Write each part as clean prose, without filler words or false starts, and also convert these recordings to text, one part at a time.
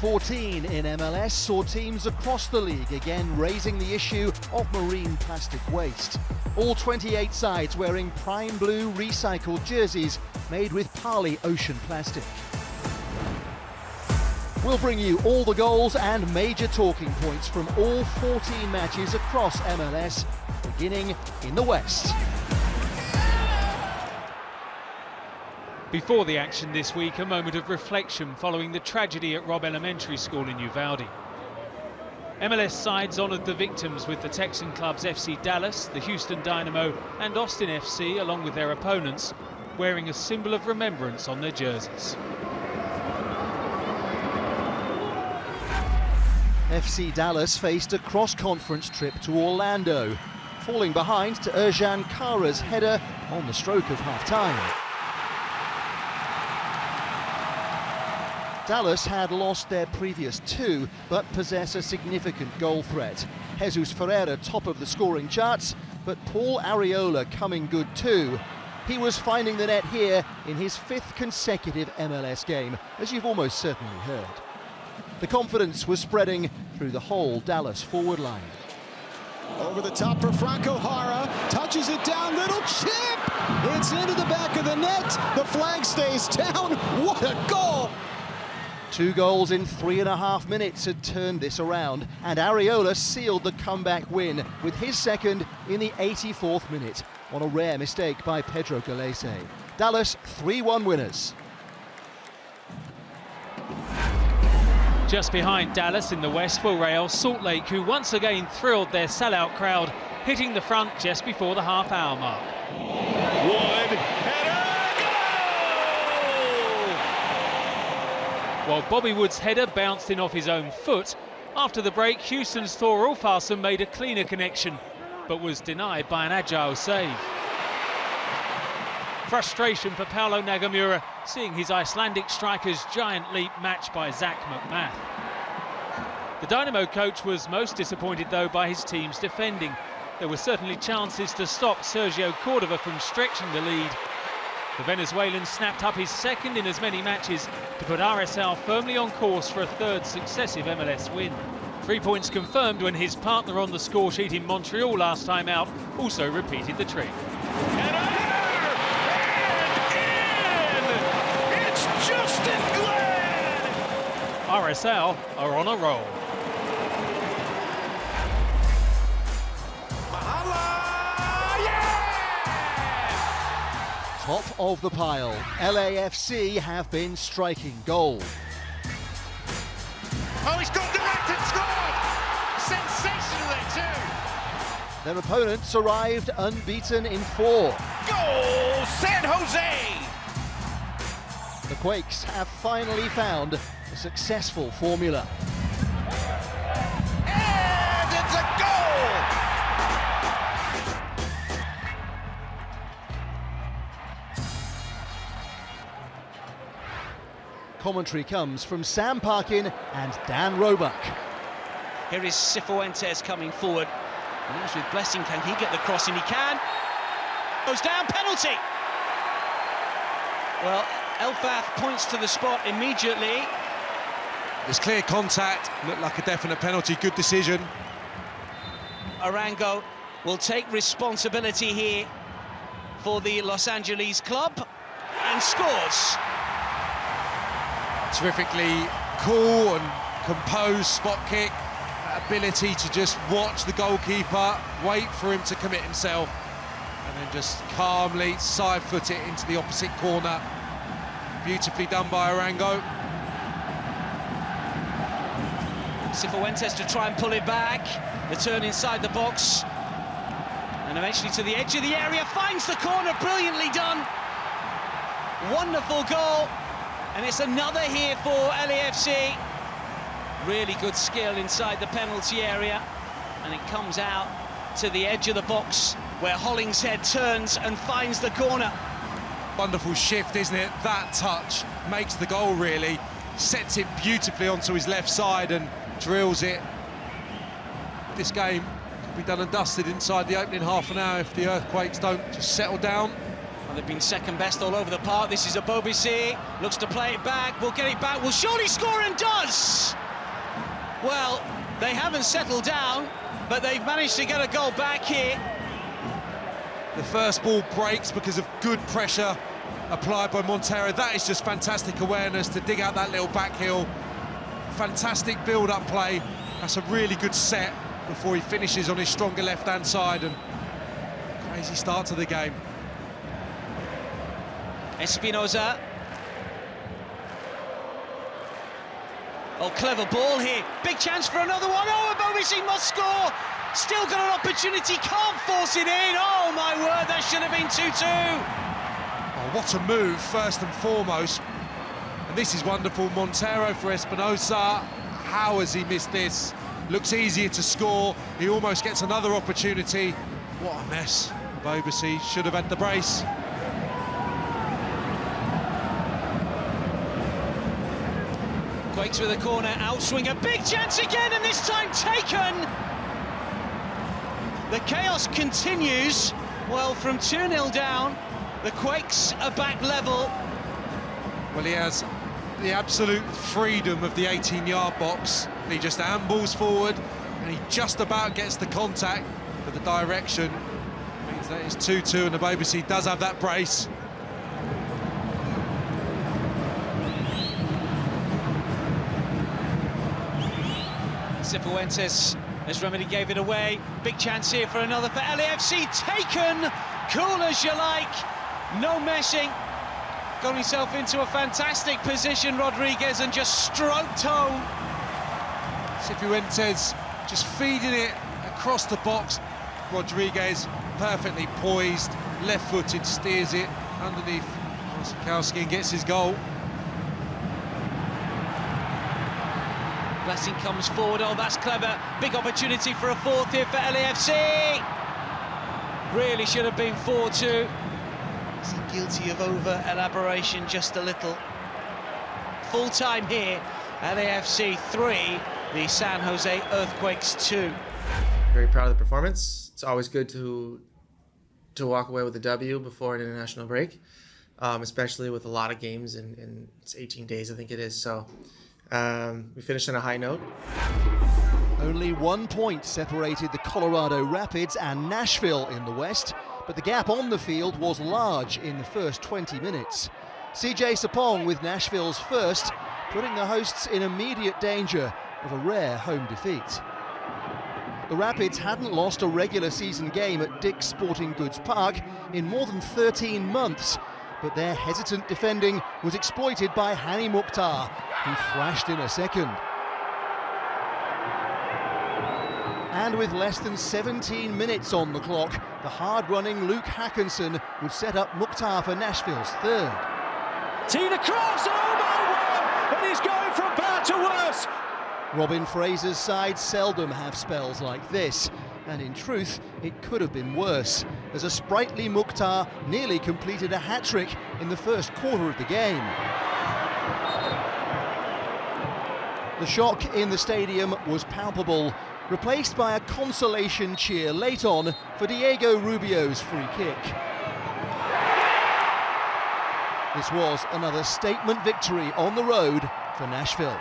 14 in MLS saw teams across the league again raising the issue of marine plastic waste. All 28 sides wearing prime blue recycled jerseys made with Parley ocean plastic. We'll bring you all the goals and major talking points from all 14 matches across MLS, beginning in the West. Before the action this week, a moment of reflection following the tragedy at Robb Elementary School in Uvalde. MLS sides honoured the victims with the Texan clubs FC Dallas, the Houston Dynamo and Austin FC, along with their opponents, wearing a symbol of remembrance on their jerseys. FC Dallas faced a cross-conference trip to Orlando, falling behind to Ercan Kara's header on the stroke of half-time. Dallas had lost their previous two, but possess a significant goal threat. Jesus Ferreira top of the scoring charts, but Paul Arriola coming good too. He was finding the net here in his 5th consecutive MLS game, as you've almost certainly heard. The confidence was spreading through the whole Dallas forward line. Over the top for Franco Jara, touches it down, little chip! It's into the back of the net, the flag stays down, what a goal! 2 goals in 3.5 minutes had turned this around, and Arriola sealed the comeback win with his second in the 84th minute on a rare mistake by Pedro Golazos. Dallas 3-1 winners. Just behind Dallas in the West were Real Salt Lake, who once again thrilled their sellout crowd, hitting the front just before the half-hour mark. Wood, header, goal! While Bobby Wood's header bounced in off his own foot, after the break Houston's Thor Ulfarsson made a cleaner connection, but was denied by an agile save. Frustration for Paulo Nagamura, seeing his Icelandic striker's giant leap matched by Zach McMath. The Dynamo coach was most disappointed though by his team's defending. There were certainly chances to stop Sergio Cordova from stretching the lead. The Venezuelan snapped up his second in as many matches to put RSL firmly on course for a 3rd successive MLS win. 3 points confirmed when his partner on the score sheet in Montreal last time out also repeated the trick. RSL are on a roll. Top of the pile, LAFC have been striking gold. Oh, he's got direct and scored! Sensationally too! Their opponents arrived unbeaten in 4. Goal, San Jose! The Quakes have finally found a successful formula. And it's a goal! Commentary comes from Sam Parkin and Dan Roebuck. Here is Cifuentes coming forward. And as with Blessing, can he get the cross? And he can. Goes down, penalty! Well, Elfath points to the spot immediately. There's clear contact, looked like a definite penalty, good decision. Arango will take responsibility here for the Los Angeles club and scores. Terrifically cool and composed spot kick. That ability to just watch the goalkeeper, wait for him to commit himself, and then just calmly side-foot it into the opposite corner. Beautifully done by Arango. Cifuentes to try and pull it back. The turn inside the box. And eventually to the edge of the area, finds the corner, brilliantly done. Wonderful goal. And it's another here for LAFC. Really good skill inside the penalty area. And it comes out to the edge of the box where Hollingshead turns and finds the corner. Wonderful shift, isn't it? That touch makes the goal, really. Sets it beautifully onto his left side and drills it. This game could be done and dusted inside the opening half an hour if the Earthquakes don't just settle down. Well, they've been second best all over the park. This is a Bobisi, looks to play it back, will get it back, will surely score and does! Well, they haven't settled down, but they've managed to get a goal back here. The first ball breaks because of good pressure applied by Montero. That is just fantastic awareness to dig out that little back heel. Fantastic build-up play. That's a really good set before he finishes on his stronger left-hand side, and crazy start to the game. Espinoza. Oh, clever ball here. Big chance for another one. Oh, Obobisi must score. Still got an opportunity, can't force it in. Oh, my word, that should have been 2-2. Oh, what a move, first and foremost. And this is wonderful. Montero for Espinoza. How has he missed this? Looks easier to score. He almost gets another opportunity. What a mess. Obobisi should have had the brace. Quakes with a corner, outswing, a big chance again, and this time taken. The chaos continues. Well, from 2-0 down, the Quakes are back level. Well, he has the absolute freedom of the 18-yard box. He just ambles forward, and he just about gets the contact, but the direction means that it's 2-2, and Obobisi does have that brace. Cifuentes, as Remedy gave it away. Big chance here for another for LAFC. Taken, cool as you like, no messing. Got himself into a fantastic position, Rodriguez, and just stroked home. Cifuentes just feeding it across the box. Rodriguez perfectly poised, left-footed, steers it underneath Marsikowski and gets his goal. Blessing comes forward, oh that's clever. Big opportunity for a fourth here for LAFC. Really should have been 4-2. Is he guilty of over-elaboration just a little? Full time here, LAFC 3, the San Jose Earthquakes 2. Very proud of the performance. It's always good to walk away with a W before an international break, especially with a lot of games in it's 18 days, I think it is. So we finished on a high note. Only 1 point separated the Colorado Rapids and Nashville in the West, but the gap on the field was large in the first 20 minutes. CJ Sapong with Nashville's first, putting the hosts in immediate danger of a rare home defeat. The Rapids hadn't lost a regular season game at Dick's Sporting Goods Park in more than 13 months, but their hesitant defending was exploited by Hani Mukhtar, who thrashed in a second. And with less than 17 minutes on the clock, the hard-running Luke Hackinson would set up Mukhtar for Nashville's third. Tina cross, oh my word, and he's going from bad to worse. Robin Fraser's side seldom have spells like this, and in truth, it could have been worse, as a sprightly Mukhtar nearly completed a hat-trick in the first quarter of the game. The shock in the stadium was palpable, replaced by a consolation cheer late on for Diego Rubio's free kick. This was another statement victory on the road for Nashville.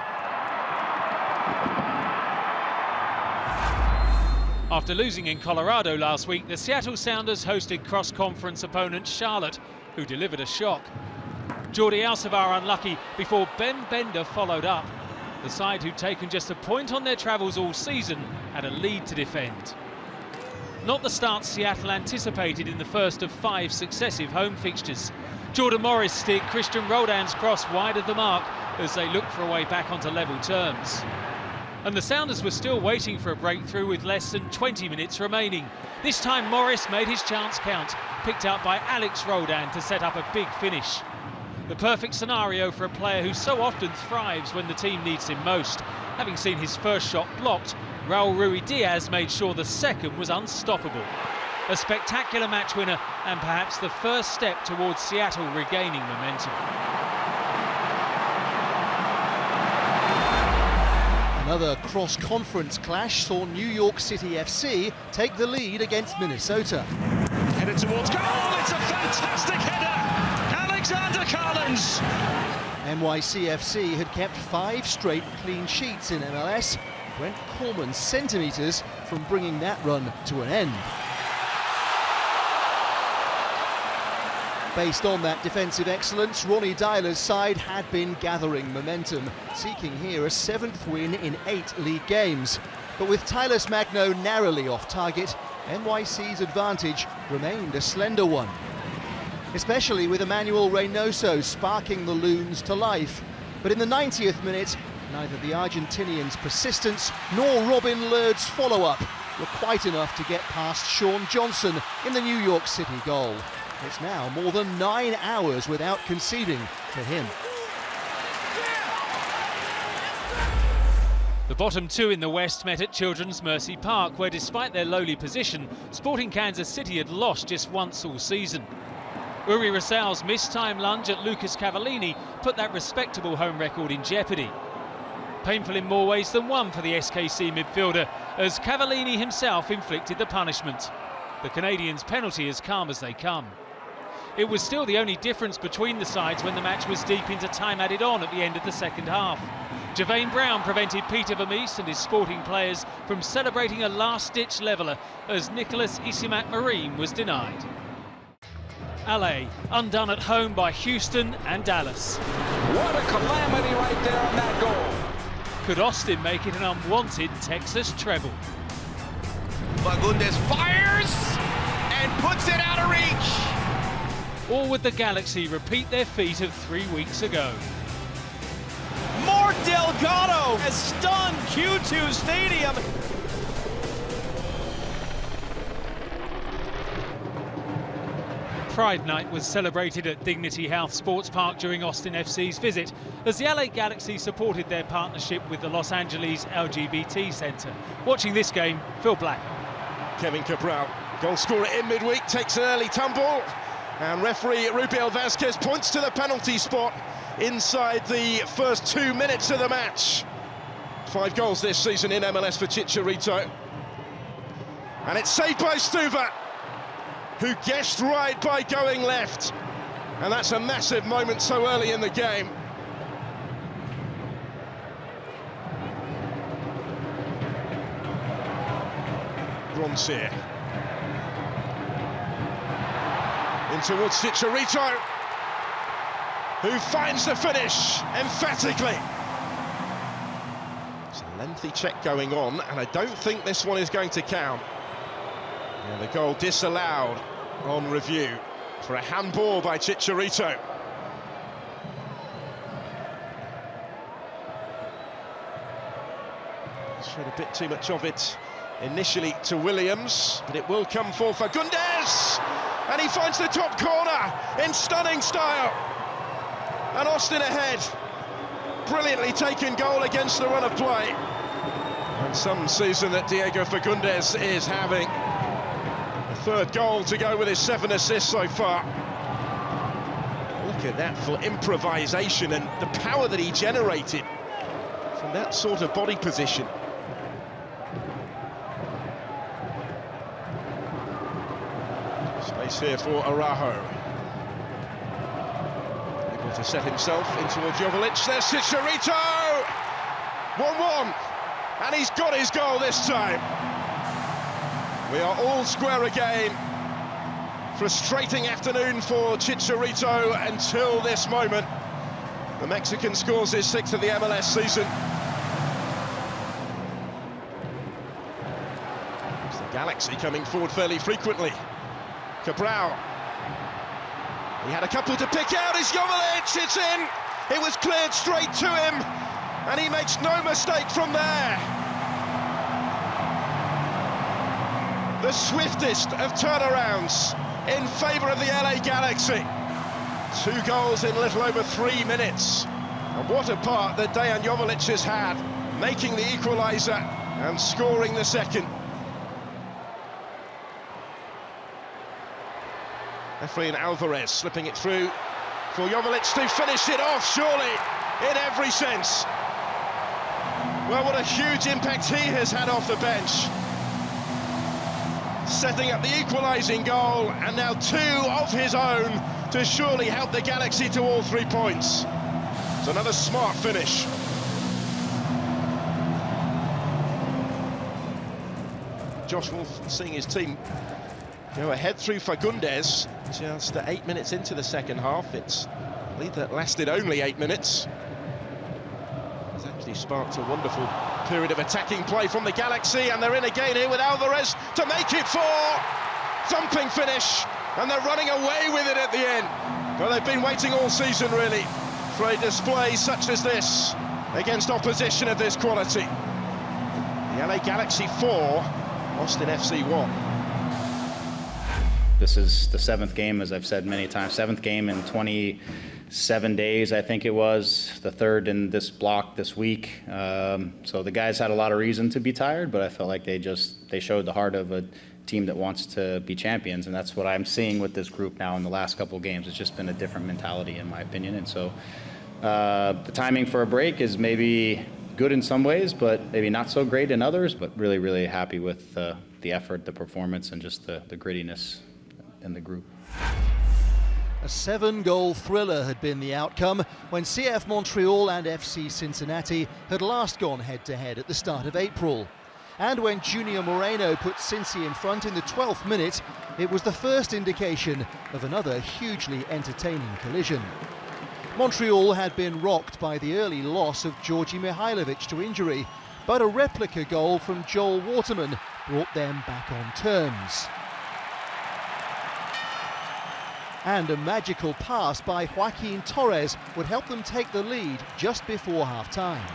After losing in Colorado last week, the Seattle Sounders hosted cross-conference opponent Charlotte, who delivered a shock. Jordi Alcivar unlucky before Ben Bender followed up. The side who'd taken just a point on their travels all season had a lead to defend. Not the start Seattle anticipated in the first of 5 successive home fixtures. Jordan Morris steered Christian Roldan's cross wide of the mark as they looked for a way back onto level terms. And the Sounders were still waiting for a breakthrough with less than 20 minutes remaining. This time Morris made his chance count, picked out by Alex Roldan to set up a big finish. The perfect scenario for a player who so often thrives when the team needs him most. Having seen his first shot blocked, Raul Ruidiaz made sure the second was unstoppable. A spectacular match winner and perhaps the first step towards Seattle regaining momentum. Another cross-conference clash saw New York City FC take the lead against Minnesota. Headed towards goal, it's a fantastic header! Alexander Carlins! NYCFC had kept 5 straight clean sheets in MLS, Brent Coleman centimetres from bringing that run to an end. Based on that defensive excellence, Ronnie Dyler's side had been gathering momentum, seeking here a 7th win in 8 league games. But with Tylus Magno narrowly off target, NYC's advantage remained a slender one. Especially with Emmanuel Reynoso sparking the Loons to life. But in the 90th minute, neither the Argentinian's persistence nor Robin Lard's follow-up were quite enough to get past Sean Johnson in the New York City goal. It's now more than 9 hours without conceding for him. The bottom two in the West met at Children's Mercy Park, where despite their lowly position, Sporting Kansas City had lost just once all season. Uri Rasal's missed-time lunge at Lucas Cavallini put that respectable home record in jeopardy. Painful in more ways than one for the SKC midfielder, as Cavallini himself inflicted the punishment. The Canadians' penalty as calm as they come. It was still the only difference between the sides when the match was deep into time added on at the end of the second half. Jervain Brown prevented Peter Vermees and his Sporting players from celebrating a last-ditch leveller as Nicholas Isimat-Marine was denied. LA undone at home by Houston and Dallas. What a calamity right there on that goal. Could Austin make it an unwanted Texas treble? Fagundes fires and puts it out of reach. Or would the Galaxy repeat their feat of 3 weeks ago? Mark Delgado has stunned Q2 Stadium. Pride Night was celebrated at Dignity Health Sports Park during Austin FC's visit as the LA Galaxy supported their partnership with the Los Angeles LGBT Centre. Watching this game, Phil Black. Kevin Cabral, goal scorer in midweek, takes an early tumble, and referee Rubiel Vazquez points to the penalty spot inside the first 2 minutes of the match. 5 goals this season in MLS for Chicharito. And it's saved by Stuver, who guessed right by going left. And that's a massive moment so early in the game. Ronsier. In towards Chicharito, who finds the finish emphatically. It's a lengthy check going on, and I don't think this one is going to count. Yeah, the goal disallowed on review for a handball by Chicharito. Showed a bit too much of it initially to Williams, but it will come for Fagundes, and he finds the top corner in stunning style. And Austin ahead. Brilliantly taken goal against the run of play. And some season that Diego Fagundes is having. The 3rd goal to go with his 7 assists so far. Look at that for improvisation and the power that he generated from that sort of body position. Space here for Araujo. Able to set himself in towards Joveljic. There's Chicharito! 1-1, and he's got his goal this time. We are all square again. Frustrating afternoon for Chicharito until this moment. The Mexican scores his 6th of the MLS season. It's the Galaxy coming forward fairly frequently. Cabral. He had a couple to pick out. It's Joveljic, it's in. It was cleared straight to him, and he makes no mistake from there. The swiftest of turnarounds in favour of the LA Galaxy. 2 goals in little over 3 minutes. And what a part that Dejan Joveljic has had, making the equaliser and scoring the 2nd. Efrain Alvarez slipping it through for Joveljic to finish it off, surely, in every sense. Well, what a huge impact he has had off the bench. Setting up the equalising goal, and now 2 of his own to surely help the Galaxy to all 3 points. It's another smart finish. Josh Wolf seeing his team go ahead through Fagundes just 8 minutes into the second half. It's a lead that lasted only 8 minutes. It's actually sparked a wonderful period of attacking play from the Galaxy, and they're in again here with Alvarez to make it 4. Thumping finish, and they're running away with it at the end. Well, they've been waiting all season, really, for a display such as this against opposition of this quality. The LA Galaxy 4, Austin FC 1. This is the 7th game, as I've said many times, 7th game in 27 days, I think it was, the 3rd in this block this week. So the guys had a lot of reason to be tired, but I felt like they showed the heart of a team that wants to be champions, and that's what I'm seeing with this group now in the last couple of games. It's just been a different mentality, in my opinion, and so the timing for a break is maybe good in some ways, but maybe not so great in others, but really, really happy with the effort, the performance, and just the grittiness in the group. A 7-goal thriller had been the outcome when CF Montreal and FC Cincinnati had last gone head-to-head at the start of April. And when Junior Moreno put Cincy in front in the 12th minute, it was the first indication of another hugely entertaining collision. Montreal had been rocked by the early loss of Georgi Mihailovic to injury, but a replica goal from Joel Waterman brought them back on terms. And a magical pass by Joaquin Torres would help them take the lead just before half-time.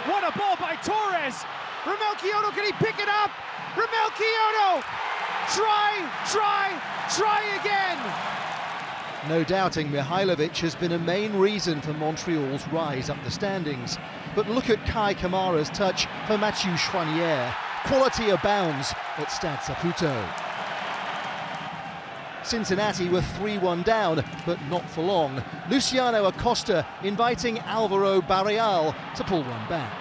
What a ball by Torres! Ramel Kyoto, can he pick it up? Ramel Kyoto! Try again! No doubting Mihailovic has been a main reason for Montreal's rise up the standings. But look at Kai Kamara's touch for Mathieu Chouanière. Quality abounds at Stade Saputo. Cincinnati were 3-1 down, but not for long. Luciano Acosta inviting Alvaro Barreal to pull one back.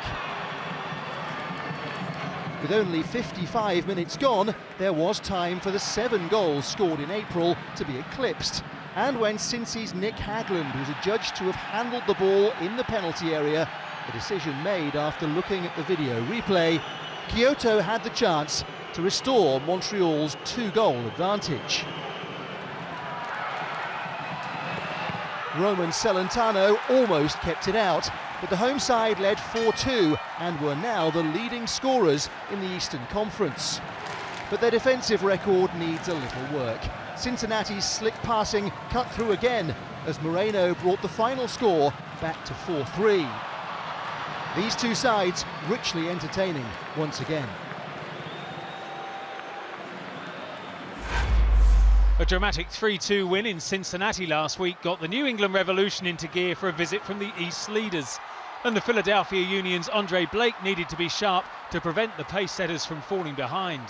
With only 55 minutes gone, there was time for the 7 goals scored in April to be eclipsed. And when Cincy's Nick Hagland was adjudged to have handled the ball in the penalty area, a decision made after looking at the video replay, Kyoto had the chance to restore Montreal's 2-goal advantage. Roman Celentano almost kept it out, but the home side led 4-2 and were now the leading scorers in the Eastern Conference. But their defensive record needs a little work. Cincinnati's slick passing cut through again as Moreno brought the final score back to 4-3. These two sides richly entertaining once again. A dramatic 3-2 win in Cincinnati last week got the New England Revolution into gear for a visit from the East leaders. And the Philadelphia Union's Andre Blake needed to be sharp to prevent the pace setters from falling behind.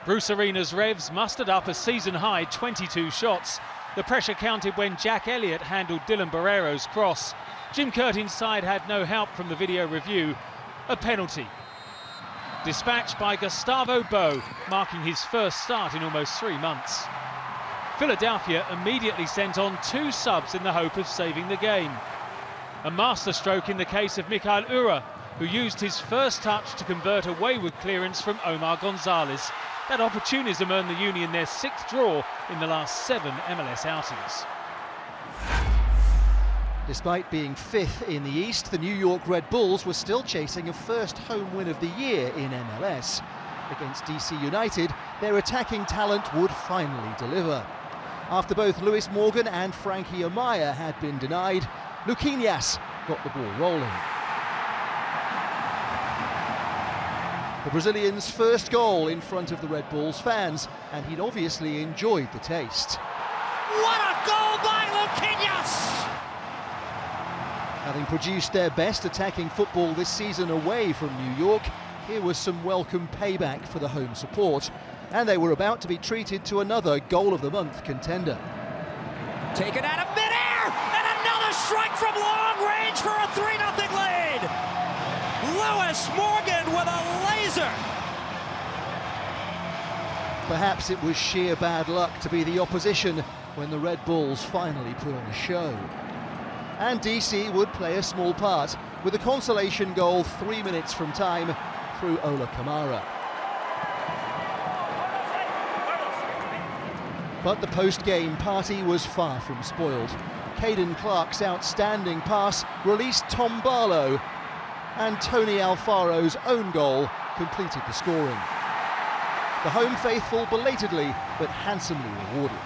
Bruce Arena's Revs mustered up a season-high 22 shots. The pressure counted when Jack Elliott handled Dylan Barrero's cross. Jim Curtin's side had no help from the video review. A penalty. Dispatched by Gustavo Bo, marking his first start in almost 3 months. Philadelphia immediately sent on 2 subs in the hope of saving the game. A masterstroke in the case of Mikael Uhre, who used his first touch to convert a wayward clearance from Omar Gonzalez. That opportunism earned the Union their 6th draw in the last 7 MLS outings. Despite being 5th in the East, the New York Red Bulls were still chasing a first home win of the year in MLS. Against DC United, their attacking talent would finally deliver. After both Lewis Morgan and Frankie Amaya had been denied, Luquinhas got the ball rolling. The Brazilian's first goal in front of the Red Bulls fans, and he'd obviously enjoyed the taste. What a goal by Luquinhas! Having produced their best attacking football this season away from New York, here was some welcome payback for the home support. And they were about to be treated to another Goal of the Month contender. Taken out of midair, and another strike from long range for a 3-0 lead. Lewis Morgan with a laser. Perhaps it was sheer bad luck to be the opposition when the Red Bulls finally put on a show. And DC would play a small part with a consolation goal 3 minutes from time through Ola Kamara. But the post-game party was far from spoiled. Caden Clark's outstanding pass released Tom Barlow, and Tony Alfaro's own goal completed the scoring. The home faithful belatedly but handsomely rewarded.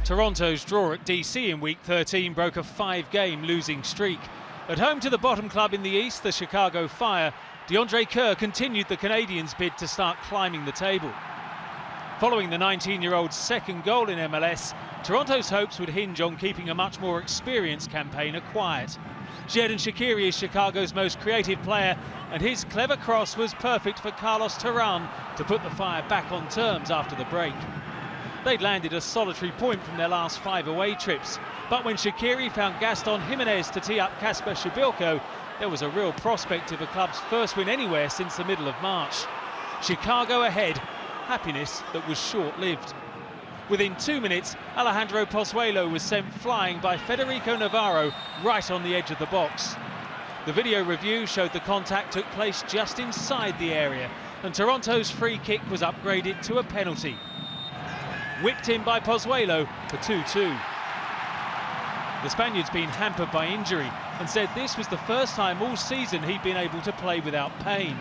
Toronto's draw at DC in Week 13 broke a 5-game losing streak. At home to the bottom club in the East, the Chicago Fire, DeAndre Kerr continued the Canadians' bid to start climbing the table. Following the 19-year-old's second goal in MLS, Toronto's hopes would hinge on keeping a much more experienced campaigner quiet. Xherdan Shaqiri is Chicago's most creative player, and his clever cross was perfect for Carlos Terán to put the Fire back on terms after the break. They'd landed a solitary point from their last 5 away trips, but when Shaqiri found Gaston Jimenez to tee up Kasper Shibilko, there was a real prospect of a club's first win anywhere since the middle of March. Chicago ahead, happiness that was short-lived. Within 2 minutes, Alejandro Pozuelo was sent flying by Federico Navarro right on the edge of the box. The video review showed the contact took place just inside the area, and Toronto's free kick was upgraded to a penalty. Whipped in by Pozuelo for 2-2. The Spaniard's been hampered by injury and said this was the first time all season he'd been able to play without pain.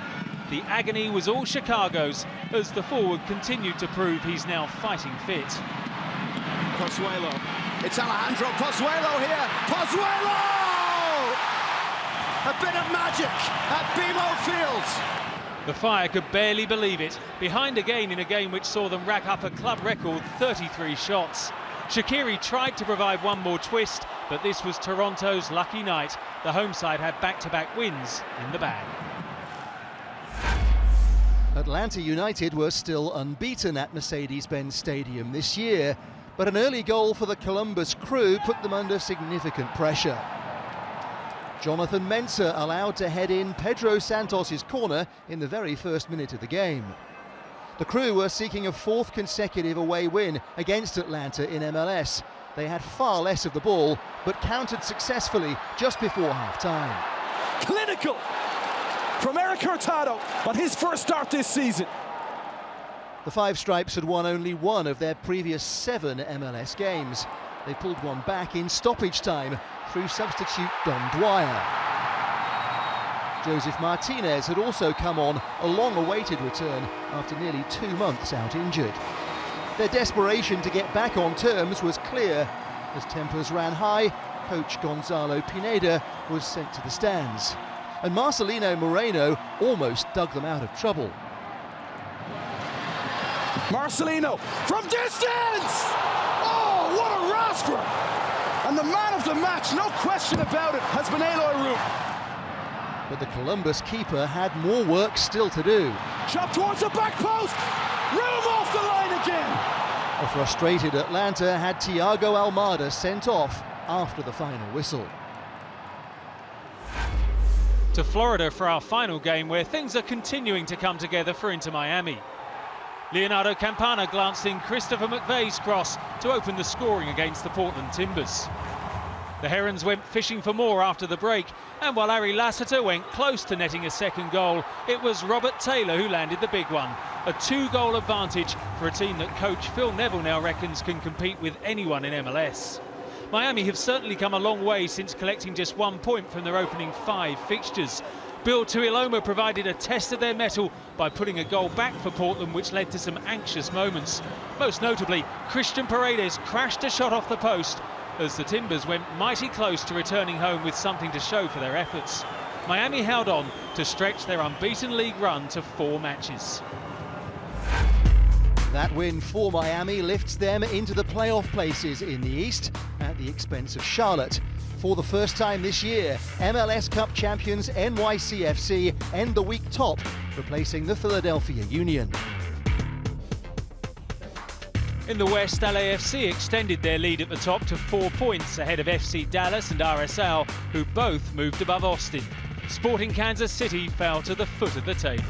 The agony was all Chicago's as the forward continued to prove he's now fighting fit. Pozuelo. It's Alejandro Pozuelo here. Pozuelo! A bit of magic at BMO Field. The Fire could barely believe it, behind again in a game which saw them rack up a club record 33 shots. Shaqiri tried to provide one more twist, but this was Toronto's lucky night. The home side had back-to-back wins in the bag. Atlanta United were still unbeaten at Mercedes-Benz Stadium this year, but an early goal for the Columbus Crew put them under significant pressure. Jonathan Mensah allowed to head in Pedro Santos' corner in the very first minute of the game. The Crew were seeking a 4th consecutive away win against Atlanta in MLS. They had far less of the ball, but countered successfully just before half-time. Clinical from Eric Hurtado on his first start this season. The Five Stripes had won only one of their previous 7 MLS games. They pulled one back in stoppage time through substitute Don Dwyer. Joseph Martinez had also come on a long-awaited return after nearly 2 months out injured. Their desperation to get back on terms was clear. As tempers ran high, coach Gonzalo Pineda was sent to the stands. And Marcelino Moreno almost dug them out of trouble. Marcelino from distance! Oh, what a rascal! And the man of the match, no question about it, has been Eloy Roux. But the Columbus keeper had more work still to do. Shot towards the back post! Room off the line again! A frustrated Atlanta had Thiago Almada sent off after the final whistle. To Florida for our final game, where things are continuing to come together for Inter Miami. Leonardo Campana glanced in Christopher McVeigh's cross to open the scoring against the Portland Timbers. The Herons went fishing for more after the break, and while Ari Lassiter went close to netting a second goal, it was Robert Taylor who landed the big one. A 2-goal advantage for a team that coach Phil Neville now reckons can compete with anyone in MLS. Miami have certainly come a long way since collecting just 1 point from their opening 5 fixtures. Bill Tuiloma provided a test of their mettle by putting a goal back for Portland, which led to some anxious moments. Most notably, Christian Paredes crashed a shot off the post as the Timbers went mighty close to returning home with something to show for their efforts. Miami held on to stretch their unbeaten league run to 4 matches. That win for Miami lifts them into the playoff places in the East at the expense of Charlotte. For the first time this year, MLS Cup champions NYCFC end the week top, replacing the Philadelphia Union. In the West, LAFC extended their lead at the top to 4 points ahead of FC Dallas and RSL, who both moved above Austin. Sporting Kansas City fell to the foot of the table.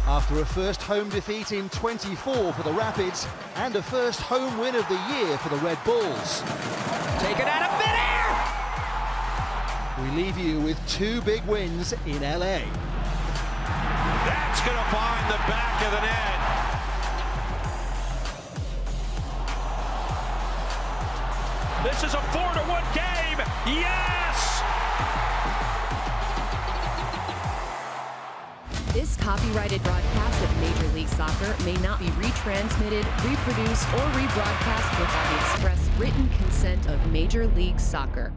After a first home defeat in 24 for the Rapids and a first home win of the year for the Red Bulls. Taken out of midair! We leave you with 2 big wins in LA. That's going to find the back of the net. This is a 4-1 game. Yes! This copyrighted broadcast of Major League Soccer may not be retransmitted, reproduced, or rebroadcast without the express written consent of Major League Soccer.